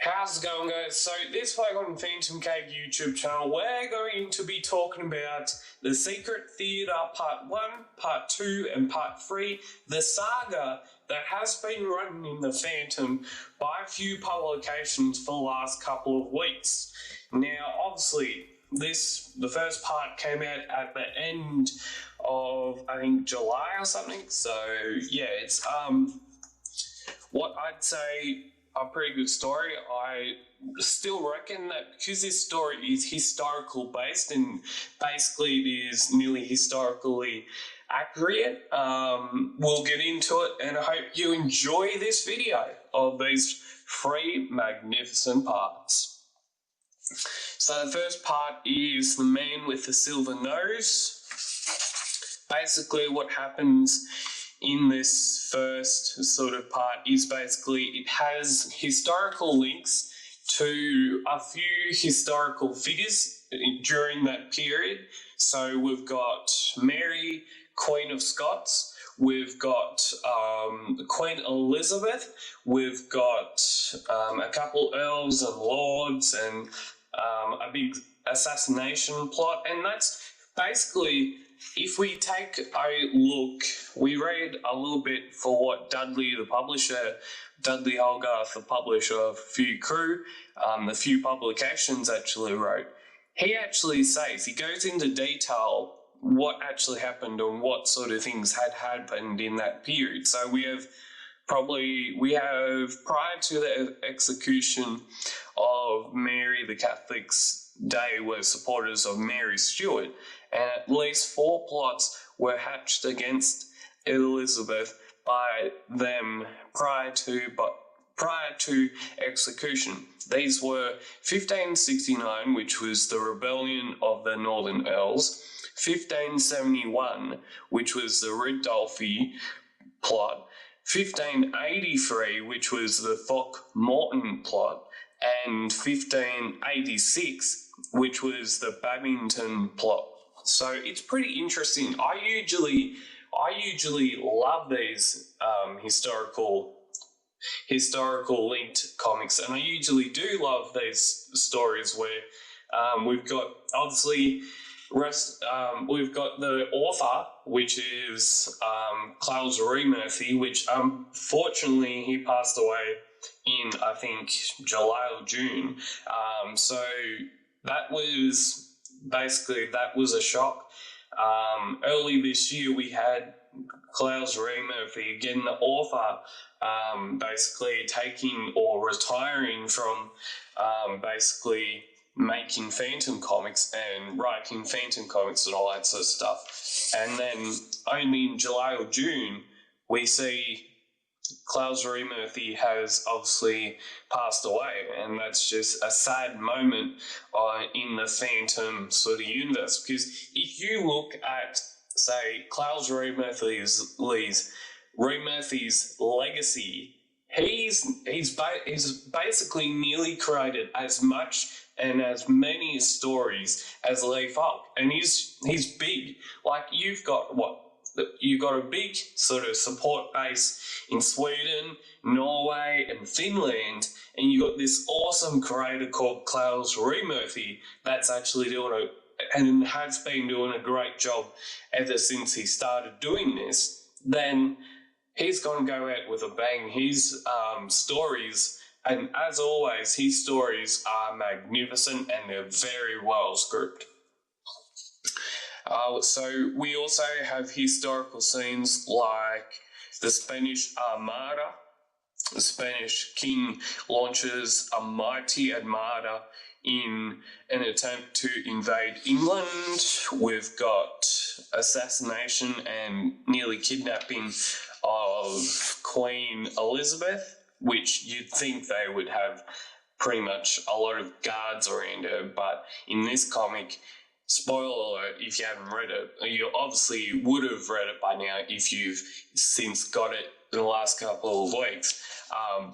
How's it going, guys? So this week on PhantomCave YouTube channel, we're going to be talking about The Secret Theatre Part 1, Part 2 and Part 3, the saga that has been running in the Phantom by a few publications for the last couple of weeks. Now, obviously, the first part came out at the end of, I think, July or something. So, yeah, it's, what I'd say a pretty good story. I still reckon that because this story is historical based and basically it is nearly historically accurate, we'll get into it, and I hope you enjoy this video of these three magnificent parts. So the first part is The Man with the Silver Nose. Basically what happens in this first sort of part is basically it has historical links to a few historical figures during that period. So we've got Mary, Queen of Scots, we've got Queen Elizabeth, we've got a couple earls and lords and a big assassination plot, and that's basically, if we take a look, we read a little bit for what Dudley Hogarth, the publisher of Few Crew, the Few Publications actually wrote. He actually says, he goes into detail what actually happened and what sort of things had happened in that period. So we have prior to the execution of Mary, the Catholics' day were supporters of Mary Stuart, and at least 4 plots were hatched against Elizabeth by them prior to execution. These were 1569, which was the rebellion of the Northern Earls, 1571, which was the Ridolfi plot, 1583, which was the Throckmorton plot, and 1586, which was the Babington plot. So it's pretty interesting. I usually love these historical linked comics, and I usually do love these stories where we've got obviously we've got the author, which is Claes Reimerthi, which unfortunately he passed away in, I think, July or June. So that was a shock. Early this year we had Claes Reimerthi, again the author, basically taking or retiring from basically making Phantom comics and writing Phantom comics and all that sort of stuff. And then only in July or June we see Claes Reimerthi has obviously passed away, and that's just a sad moment in the Phantom sort of universe. Because if you look at, say, Claes Reimerthi's legacy, he's basically nearly created as much and as many stories as Lee Falk, and he's big. Like, you've got a big sort of support base in Sweden, Norway and Finland, and you got this awesome creator called Claes Reimerthi that's actually doing and has been doing a great job ever since he started doing this. Then he's going to go out with a bang. His stories, and as always, his stories are magnificent and they're very well scripted. So we also have historical scenes like the Spanish Armada. The Spanish king launches a mighty armada in an attempt to invade England. We've got assassination and nearly kidnapping of Queen Elizabeth, which you'd think they would have pretty much a lot of guards around her, but in this comic, spoiler alert, if you haven't read it, you obviously would have read it by now if you've since got it in the last couple of weeks.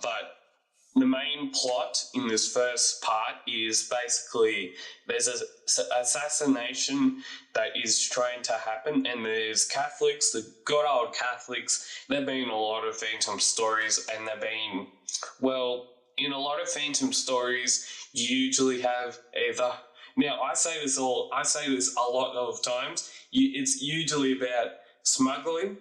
But the main plot in this first part is basically there's an assassination that is trying to happen, and there's Catholics, the good old Catholics. There have been a lot of Phantom stories, and they've been, well, in a lot of Phantom stories, you usually have either. Now, I say this a lot of times. It's usually about smuggling.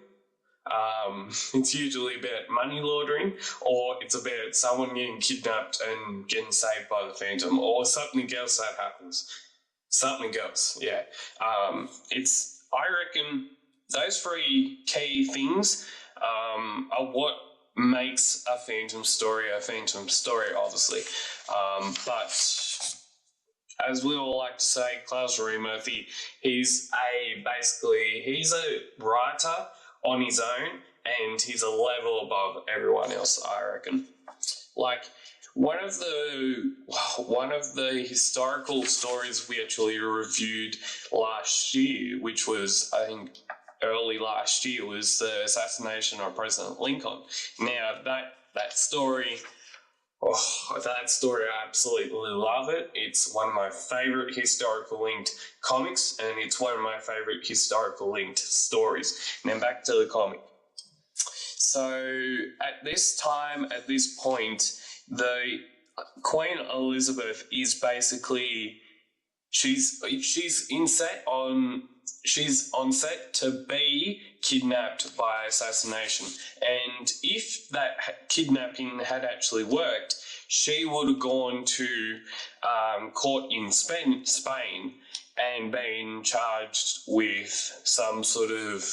It's usually about money laundering, or it's about someone getting kidnapped and getting saved by the Phantom, or something else that happens. Something else, yeah. I reckon those three key things are what makes a Phantom story, obviously. But as we all like to say, Claes Reimerthi, he's a writer on his own, and he's a level above everyone else, I reckon. Like, one of the historical stories we actually reviewed last year, which was, I think, early last year, was the assassination of President Lincoln. Now, that story, I absolutely love it. It's one of my favourite historical linked comics, and it's one of my favourite historical linked stories. Now, back to the comic. So, at this point, the Queen Elizabeth is basically she's on set to be kidnapped by assassination, and if that kidnapping had actually worked, she would have gone to court in Spain and been charged with some sort of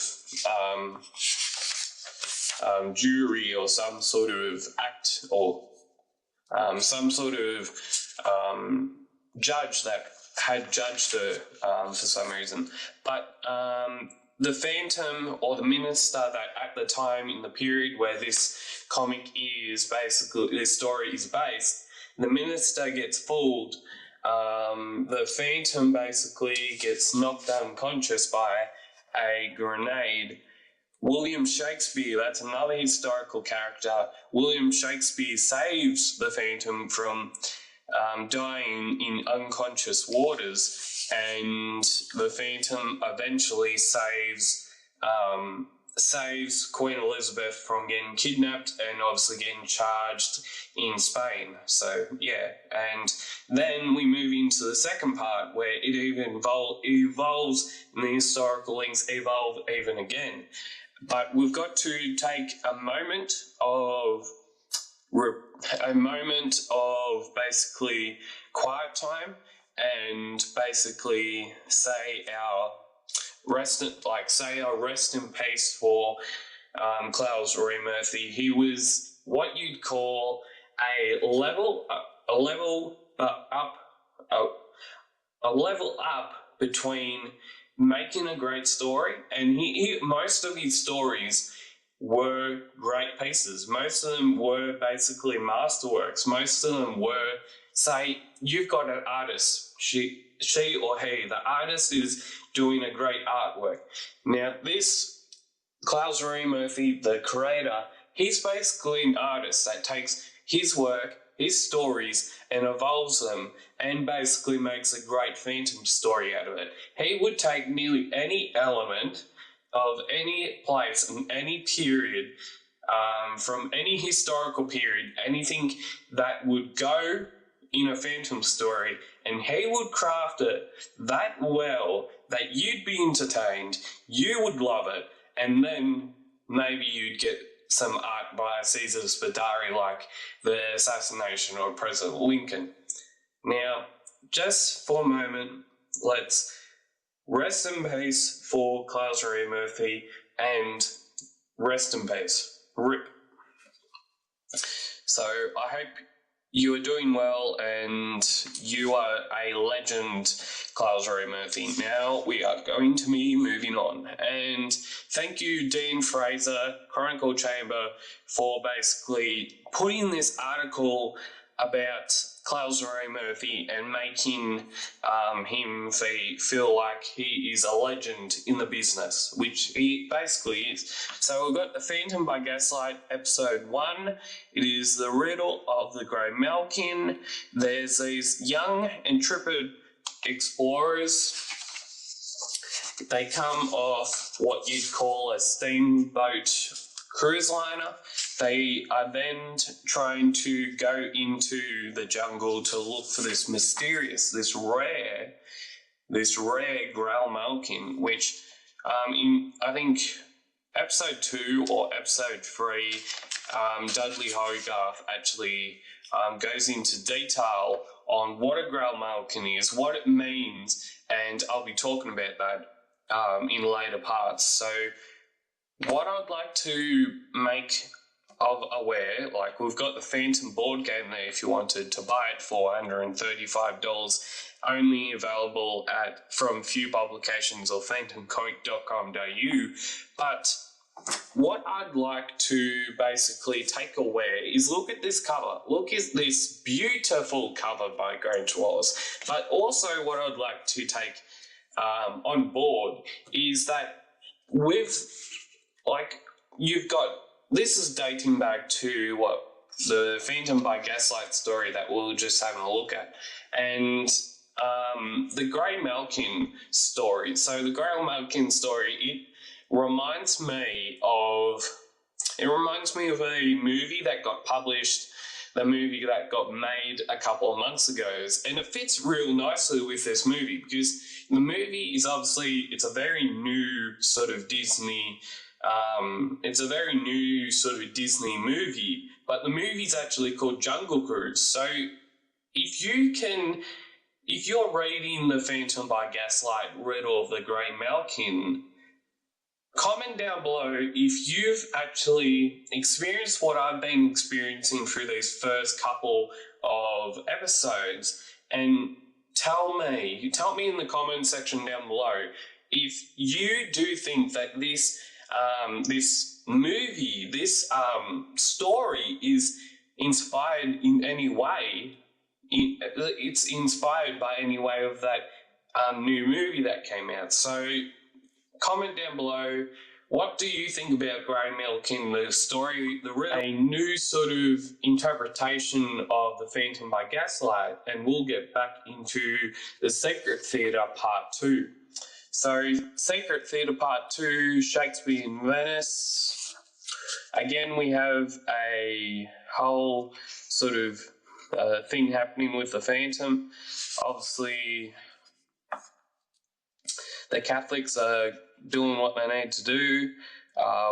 jury or some sort of act, or some sort of judge that had judged her for some reason. But the Phantom, or the Minister, that at the time in the period where this story is based, the Minister gets fooled. The Phantom basically gets knocked unconscious by a grenade. William Shakespeare, that's another historical character. William Shakespeare saves the Phantom from dying in unconscious waters, and the Phantom eventually saves Queen Elizabeth from getting kidnapped and obviously getting charged in Spain. So, yeah. And then we move into the second part, where it even evolves, and the historical links evolve even again. But we've got to take a moment of basically quiet time, and basically say our rest in peace for Claes Reimerthi. He was what you'd call a level up between making a great story, and most of his stories were great pieces. Most of them were basically masterworks. Most of them were, say, you've got an artist, she or he, the artist is doing a great artwork. Now, this Claes Reimerthi, the creator, he's basically an artist that takes his work, his stories, and evolves them, and basically makes a great Phantom story out of it. He would take nearly any element of any place and any period, from any historical period, anything that would go in a Phantom story, and he would craft it that well that you'd be entertained, you would love it, and then maybe you'd get some art by Caesar Spadari, like the assassination of President Lincoln. Now, just for a moment, let's rest in peace for Claes Reimerthi, and rest in peace. RIP. So, I hope you are doing well, and you are a legend, Claes Reimerthi. Now we are going to be moving on. And thank you, Dean Fraser, Chronicle Chamber, for basically putting this article about Claes Reimerthi and making him feel like he is a legend in the business, which he basically is. So we've got The Phantom by Gaslight, Episode 1. It is the riddle of the Grey Malkin. There's these young, intrepid explorers. They come off what you'd call a steamboat cruise liner. they are then trying to go into the jungle to look for this mysterious, this rare Grail Malkin, which in, I think, episode 2 or episode 3, Dudley Hogarth actually goes into detail on what a Grail Malkin is, what it means, and I'll be talking about that in later parts. So what I'd like to make aware, like, we've got the Phantom board game there if you wanted to buy it for $135, only available from Few Publications or phantomcomic.com.au. But what I'd like to basically take aware is look at this cover. Look at this beautiful cover by Grange Wallace. But also what I'd like to take on board is that you've got, this is dating back to the Phantom by Gaslight story that we're just having a look at. And the Grey Malkin story. So the Grey Malkin story, it reminds me of a movie that got published, the movie that got made a couple of months ago, and it fits real nicely with this movie because the movie is obviously, it's a very new sort of Disney movie, but the movie's actually called Jungle Cruise. So if you're reading The Phantom by Gaslight, Riddle of the Grey Malkin, comment down below if you've actually experienced what I've been experiencing through these first couple of episodes, and tell me in the comment section down below if you do think that this movie, this story is inspired in any way. It's inspired by any way of that new movie that came out. So comment down below, what do you think about Grey Malkin, the story, the Riddle, a new sort of interpretation of The Phantom by Gaslight, and we'll get back into the Secret Theatre Part 2. So, Secret Theatre Part 2, Shakespeare in Venice. Again, we have a whole sort of thing happening with the Phantom. Obviously, the Catholics are doing what they need to do.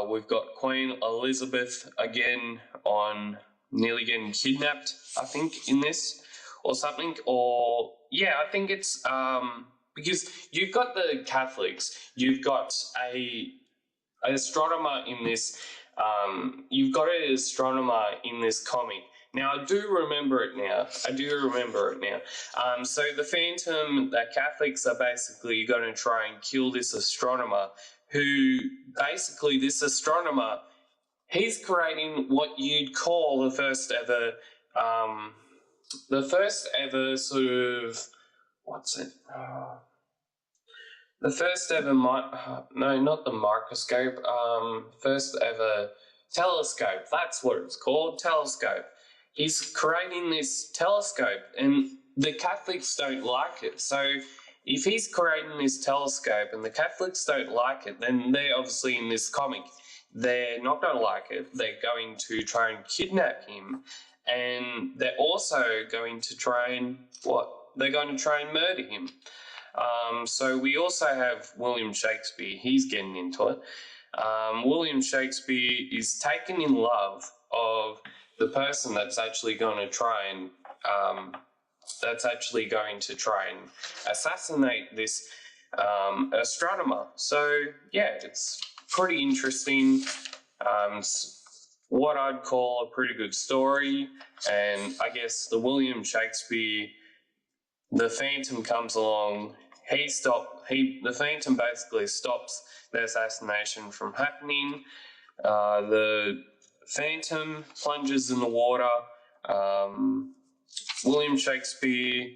We've got Queen Elizabeth again on nearly getting kidnapped, I think, in this, or something. Or, yeah, I think it's because you've got the Catholics, you've got an astronomer in this, comic. Now, I do remember it now. So the Phantom, the Catholics are basically going to try and kill this astronomer who, basically, he's creating what you'd call the first ever sort of, what's it? The first ever, no, not the microscope, first ever telescope. That's what it's called, telescope. He's creating this telescope, and the Catholics don't like it. So if he's creating this telescope and the Catholics don't like it, then they're obviously in this comic, they're not going to like it. They're going to try and kidnap him, and they're also going to try and, they're going to try and murder him. So we also have William Shakespeare. He's getting into it. William Shakespeare is taken in love of the person that's actually going to try and assassinate this astronomer. So yeah, it's pretty interesting. What I'd call a pretty good story, and I guess the William Shakespeare, the Phantom comes along. The Phantom basically stops the assassination from happening. The Phantom plunges in the water. William Shakespeare,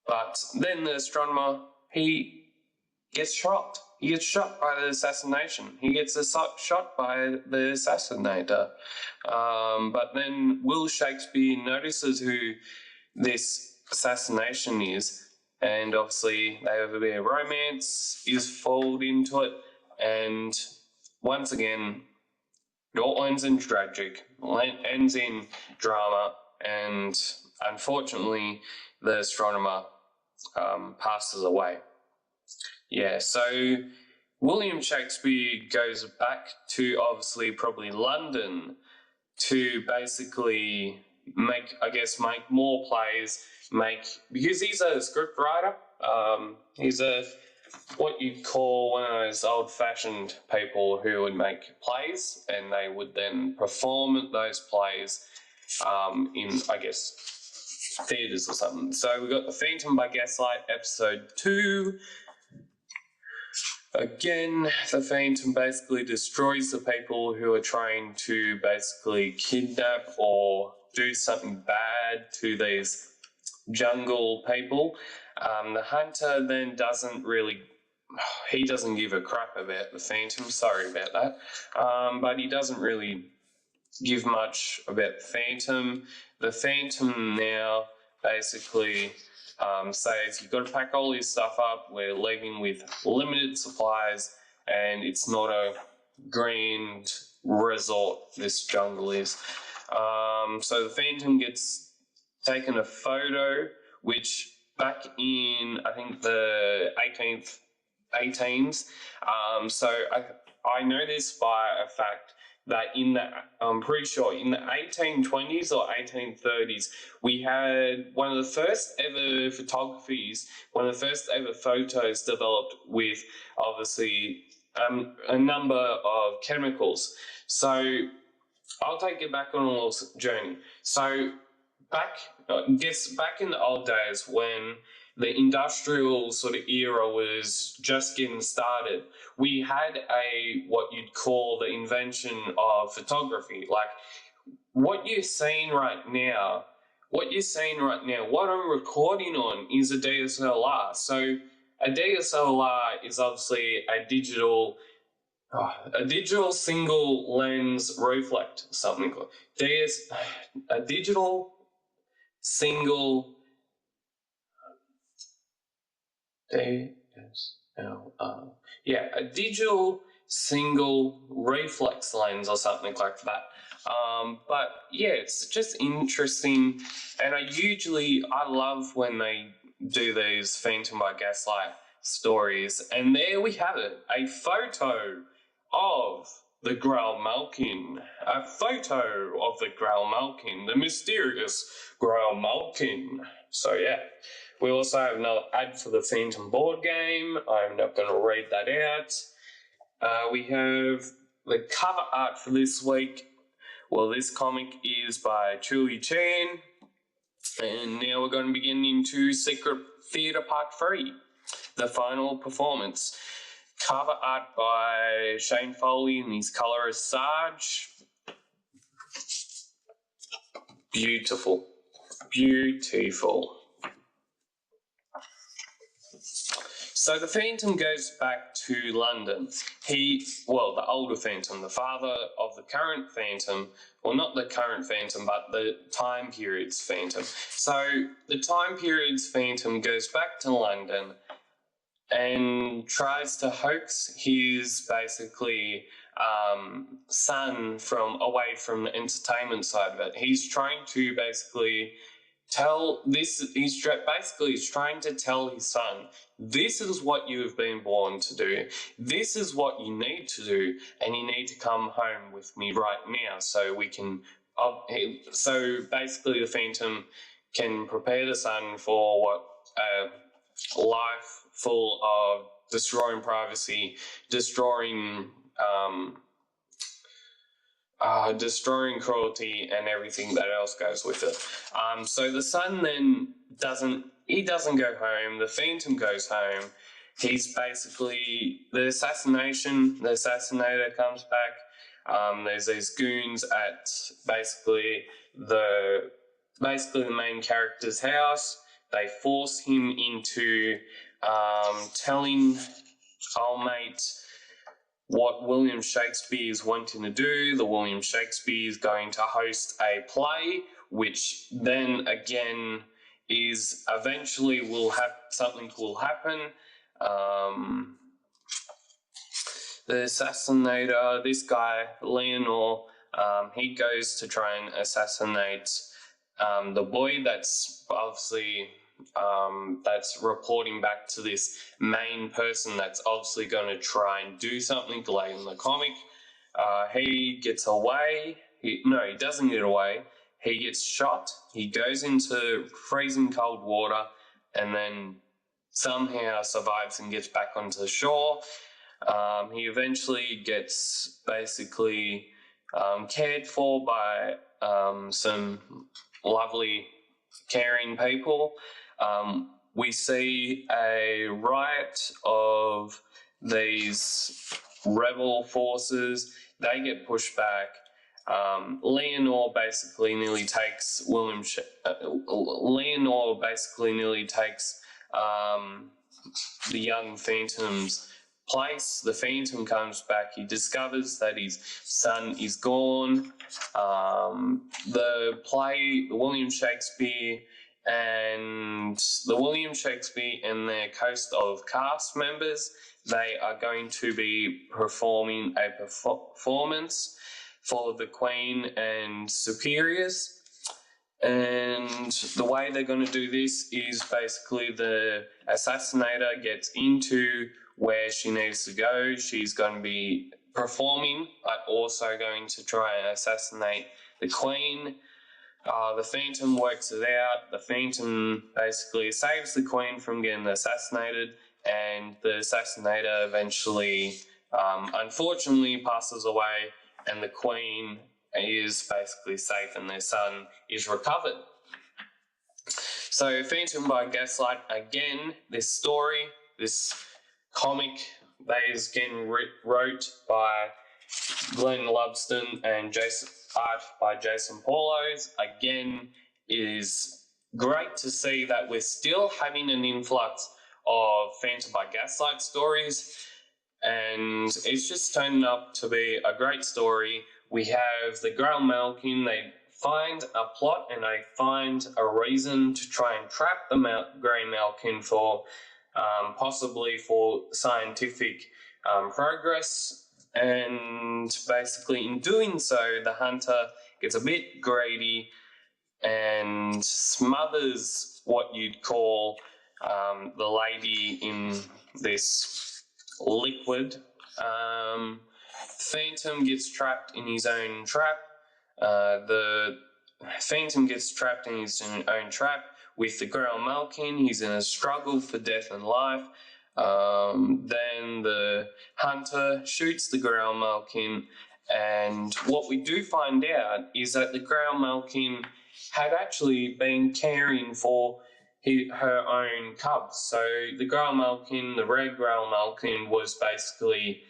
but then the astronomer, he gets shot. He gets shot by the assassination. He gets shot by the assassinator. But then Will Shakespeare notices who this assassination is, and obviously they have a bit of romance, is folded into it, and once again, It all ends in tragic, ends in drama, and unfortunately, the astronomer passes away. Yeah, so William Shakespeare goes back to obviously probably London to basically make more plays, because he's a script writer. He's what you'd call one of those old-fashioned people who would make plays, and they would then perform those plays in, theatres or something. So we've got The Phantom by Gaslight, episode 2. Again, the Phantom basically destroys the people who are trying to basically kidnap or do something bad to these jungle people. The Hunter then doesn't give a crap about the Phantom, sorry about that, but he doesn't really give much about the Phantom. The Phantom now basically says you've got to pack all your stuff up, we're leaving with limited supplies, and it's not a grand resort, this jungle is. So the Phantom gets taken a photo, which back in, I think, the 18s, so I know this by a fact, that I'm pretty sure in the 1820s or 1830s, we had one of the first ever photographies, one of the first ever photos developed with obviously a number of chemicals. So I'll take you back on a little journey. So back in the old days when the industrial sort of era was just getting started, we had what you'd call the invention of photography. Like what you're seeing right now, what I'm recording on is a DSLR. So a DSLR is obviously a digital single lens reflect, something like there's a digital single DSLR. Yeah, a digital single reflex lens or something like that. But yeah, it's just interesting, and I love when they do these Phantom by Gaslight stories, and there we have it, a photo of the Grail Malkin, the mysterious Grail Malkin. So yeah. We also have another ad for the Phantom board game. I'm not going to read that out. We have the cover art for this week. Well, this comic is by Chuli Chan. And now we're going to be getting into Secret Theatre Part 3, the final performance. Cover art by Shane Foley, and his colour is Sarge. Beautiful. Beautiful. So the Phantom goes back to London. The older Phantom, the father of the current Phantom, well, not the current Phantom, but the time period's Phantom. So the time period's Phantom goes back to London and tries to hoax his basically son away from the entertainment side of it. He's trying to basically he's trying to tell his son, this is what you have been born to do. This is what you need to do, and you need to come home with me right now so we can. So basically, the Phantom can prepare the son for what a life full of destroying privacy, destroying cruelty and everything that else goes with it. So the son then doesn't go home. The Phantom goes home. He's basically the assassinator comes back. There's these goons at basically the main character's house. They force him into telling old mate what William Shakespeare is wanting to do. The William Shakespeare is going to host a play, which then again is eventually something will happen. the assassinator, this guy, Leonor, he goes to try and assassinate the boy that's obviously that's reporting back to this main person that's obviously going to try and do something late in the comic. He gets away. He doesn't get away. He gets shot. He goes into freezing cold water and then somehow survives and gets back onto the shore. He eventually gets basically cared for by some lovely, caring people. We see a riot of these rebel forces. They get pushed back. Leonor basically nearly takes the young Phantom's place. The Phantom comes back. He discovers that his son is gone. The William Shakespeare and their host of cast members, they are going to be performing a performance for the Queen and superiors. And the way they're going to do this is basically the assassinator gets into where she needs to go. She's going to be performing, but also going to try and assassinate the Queen. The Phantom works it out. The Phantom basically saves the Queen from getting assassinated, and the assassinator eventually, unfortunately, passes away, and the Queen is basically safe and their son is recovered. So Phantom by Gaslight, again, this comic that is again wrote by Glenn Lubston and art by Jason Paulos. Again, it is great to see that we're still having an influx of Phantom by Gaslight stories, and it's just turning up to be a great story. We have the Grail Malkin. They find a plot and they find a reason to try and trap the Grey Malkin for possibly for scientific progress. And basically in doing so, the hunter gets a bit greedy and smothers what you'd call the lady in this liquid. Phantom gets trapped in his own trap. The Phantom gets trapped in his own trap with the Grail Malkin. He's in a struggle for death and life. Then the hunter shoots the Grail Malkin, and what we do find out is that the Grail Malkin had actually been caring for her own cubs. So the Grail Malkin, the red Grail Malkin, was basically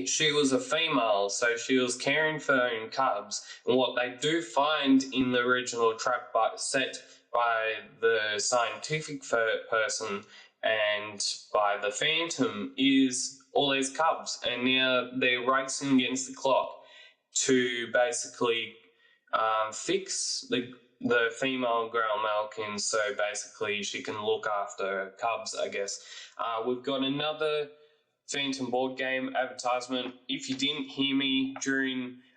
she was a female, so she was caring for her own cubs. And what they do find in the original trap set by the scientific person and by the Phantom is all these cubs, and now they're racing against the clock to basically fix the female Grail Malkin, so basically she can look after her cubs, I guess. We've got another Phantom board game advertisement. If you didn't hear me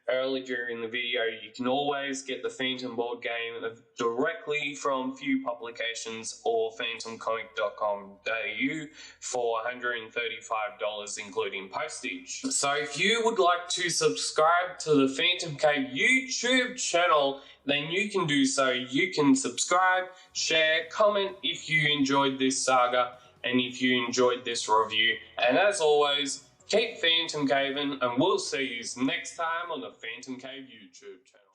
early during the video, you can always get the Phantom board game directly from Few Publications or phantomcomic.com.au for $135 including postage. So if you would like to subscribe to the PhantomCave YouTube channel, then you can do so. You can subscribe, share, comment if you enjoyed this saga and if you enjoyed this review. And as always, keep Phantom Caving, and we'll see you next time on the PhantomCave YouTube channel.